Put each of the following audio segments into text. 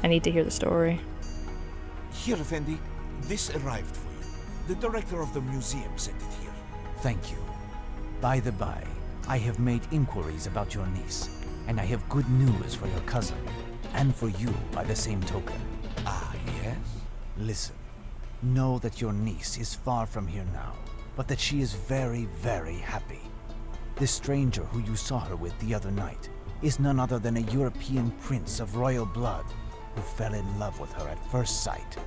I need to hear the story. Here, Effendi, this arrived for you. The director of the museum sent it here. Thank you. By the by, I have made inquiries about your niece, and I have good news for your cousin, and for you by the same token. Ah, yes? Listen, know that your niece is far from here now, but that she is very, very happy. The stranger who you saw her with the other night is none other than a European prince of royal blood who fell in love with her at first sight.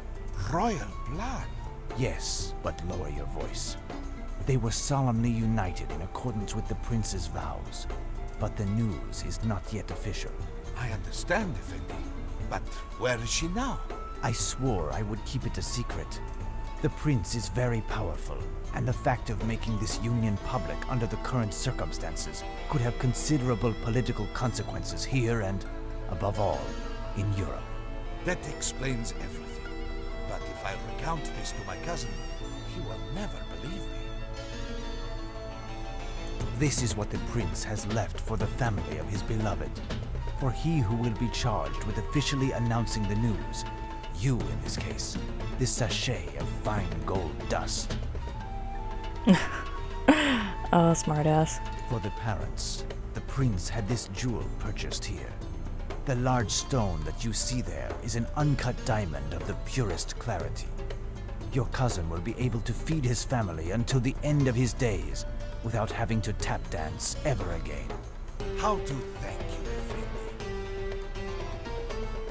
Royal blood? Yes, but lower your voice. They were solemnly united in accordance with the prince's vows, but the news is not yet official. I understand, Effendi. But where is she now? I swore I would keep it a secret. The prince is very powerful, and the fact of making this union public under the current circumstances could have considerable political consequences here and, above all, in Europe. That explains everything. But if I recount this to my cousin, he will never believe me. This is what the prince has left for the family of his beloved. For he who will be charged with officially announcing the news, you in this case, this sachet of fine gold dust. Oh, smartass. For the parents, the prince had this jewel purchased here. The large stone that you see there is an uncut diamond of the purest clarity. Your cousin will be able to feed his family until the end of his days without having to tap dance ever again. How to thank you,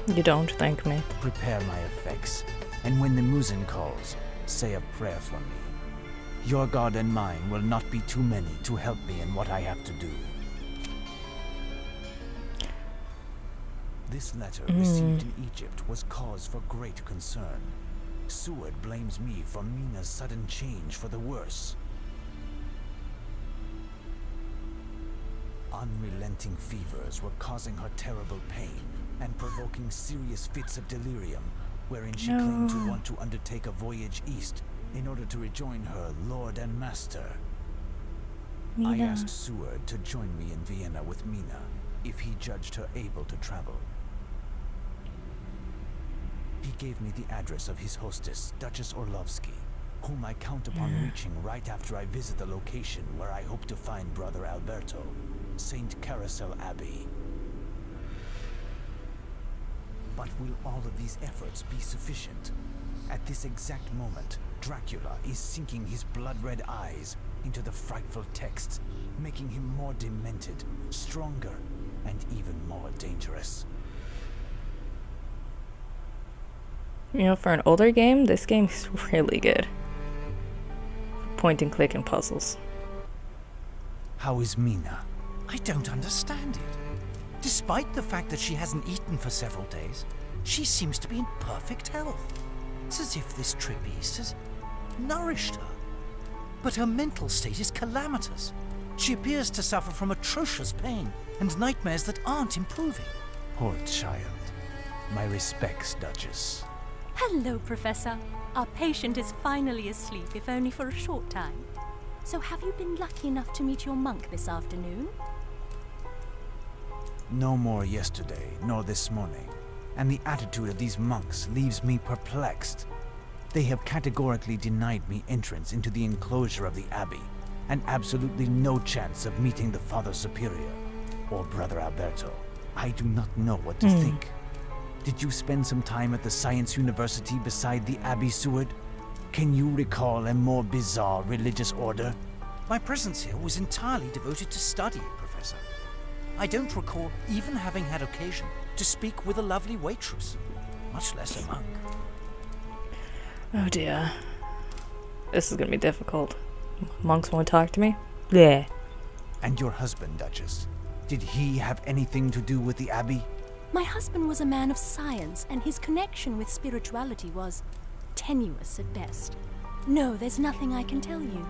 Effendi? You don't thank me. Prepare my effects, and when the muezzin calls, say a prayer for me. Your God and mine will not be too many to help me in what I have to do. This letter received in Egypt was cause for great concern. Seward blames me for Mina's sudden change for the worse. Unrelenting fevers were causing her terrible pain and provoking serious fits of delirium, wherein she claimed to want to undertake a voyage east in order to rejoin her lord and master. I asked Seward to join me in Vienna with Mina, if he judged her able to travel. He gave me the address of his hostess, Duchess Orlovsky, whom I count upon reaching right after I visit the location where I hope to find Brother Alberto, St. Carousel Abbey. But will all of these efforts be sufficient? At this exact moment, Dracula is sinking his blood-red eyes into the frightful texts, making him more demented, stronger, and even more dangerous. You know, for an older game, this game is really good. Point and click and puzzles. How is Mina? I don't understand it. Despite the fact that she hasn't eaten for several days, she seems to be in perfect health. It's as if this trip east has nourished her. But her mental state is calamitous. She appears to suffer from atrocious pain and nightmares that aren't improving. Poor child. My respects, Duchess. Hello, Professor. Our patient is finally asleep, if only for a short time. So have you been lucky enough to meet your monk this afternoon? No more yesterday, nor this morning. And the attitude of these monks leaves me perplexed. They have categorically denied me entrance into the enclosure of the abbey, and absolutely no chance of meeting the Father Superior, or Brother Alberto. I do not know what to think. Did you spend some time at the Science University beside the Abbey, Seward? Can you recall a more bizarre religious order? My presence here was entirely devoted to study, Professor. I don't recall even having had occasion to speak with a lovely waitress, much less a monk. Oh dear. This is gonna be difficult. Monks won't talk to me? Yeah. And your husband, Duchess? Did he have anything to do with the Abbey? My husband was a man of science, and his connection with spirituality was tenuous at best. No, there's nothing I can tell you.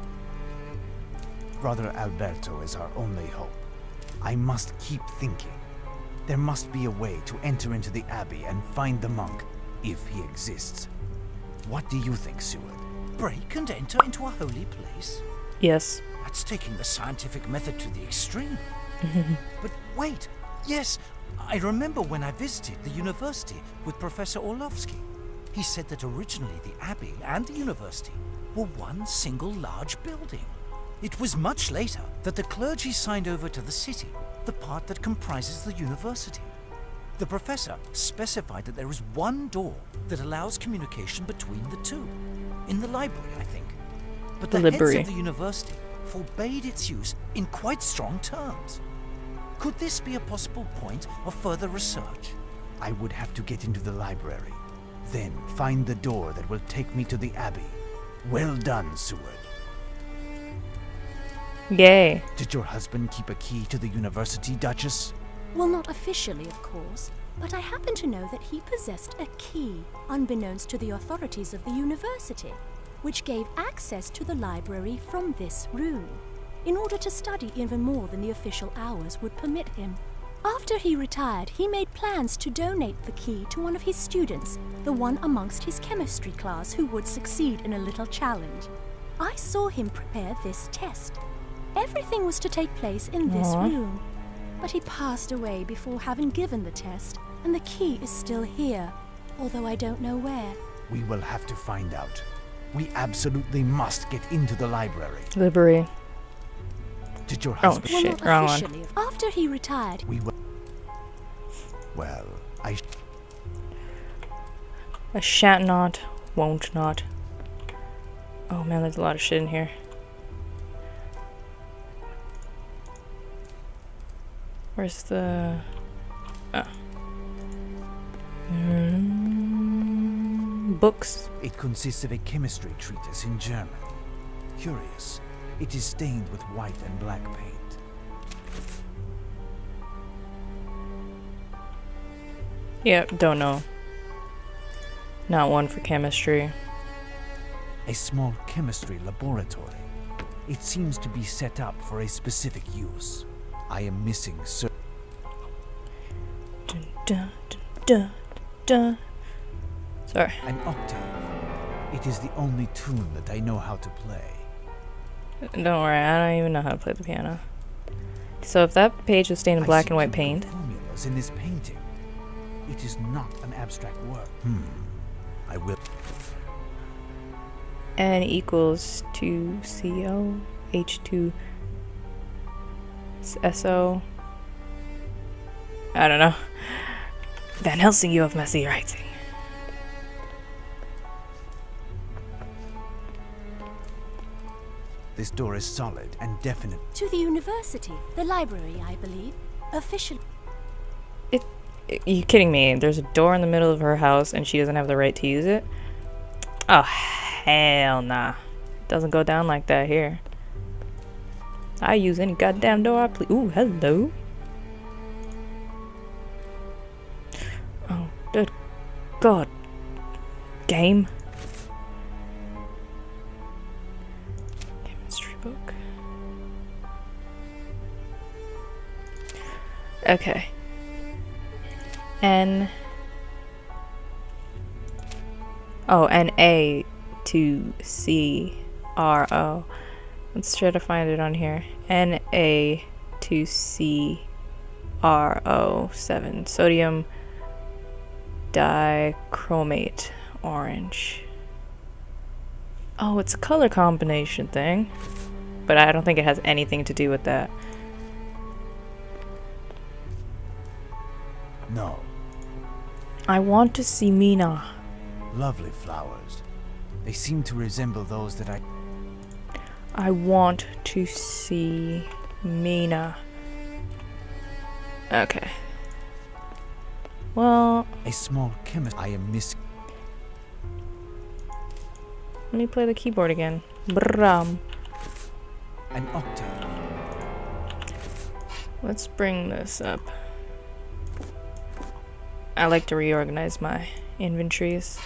Brother Alberto is our only hope. I must keep thinking. There must be a way to enter into the Abbey and find the monk, if he exists. What do you think, Seward? Break and enter into a holy place? Yes. That's taking the scientific method to the extreme. But wait, Yes, I remember when I visited the university with Professor Orlovsky. He said that originally the Abbey and the university were one single large building. It was much later that the clergy signed over to the city the part that comprises the university. The professor specified that there is one door that allows communication between the two. In the library, I think. But the heads of the university forbade its use in quite strong terms. Could this be a possible point of further research? I would have to get into the library, then find the door that will take me to the Abbey. Well done, Seward. Yay. Did your husband keep a key to the university, Duchess? Well, not officially, of course, but I happen to know that he possessed a key, unbeknownst to the authorities of the university, which gave access to the library from this room, in order to study even more than the official hours would permit him. After he retired, he made plans to donate the key to one of his students, the one amongst his chemistry class who would succeed in a little challenge. I saw him prepare this test. Everything was to take place in this room, but he passed away before having given the test, and the key is still here, although I don't know where. We will have to find out. We absolutely must get into the library. Library. Did your husband... Well, Shit, not wrong officially. one. After he retired... We will... Well, I... I shan't not, won't not. Oh man, there's a lot of shit in here. Where's the... Oh. Books. It consists of a chemistry treatise in German. Curious. It is stained with white and black paint. Yep, don't know. Not one for chemistry. A small chemistry laboratory. It seems to be set up for a specific use. I am missing Dun, dun, dun, dun. Sorry. an octave. It is the only tune that I know how to play. Don't worry, I don't even know how to play the piano. So if that page was stained in black and white paint... formulas in this painting. It is not an abstract work. I will... N equals 2CO, H2 SO. I don't know. Van Helsing, you have messy writing. This door is solid and definite. To the university, the library, I believe. Officially. You kidding me? There's a door in the middle of her house and she doesn't have the right to use it? Oh, hell nah. It doesn't go down like that here. I use any goddamn door I please. Ooh, hello. Oh, good God. Game. Chemistry book. Okay. NA to CRO. Let's try to find it on here. NA to CRO7. Sodium dichromate orange. Oh, it's a color combination thing. But I don't think it has anything to do with that. No. I want to see Mina. Lovely flowers. They seem to resemble those that I want to see Mina. Okay. Well, a small chemist. I am missing. let me play the keyboard again. Bram. An octave. Let's bring this up. I like to reorganize my inventories.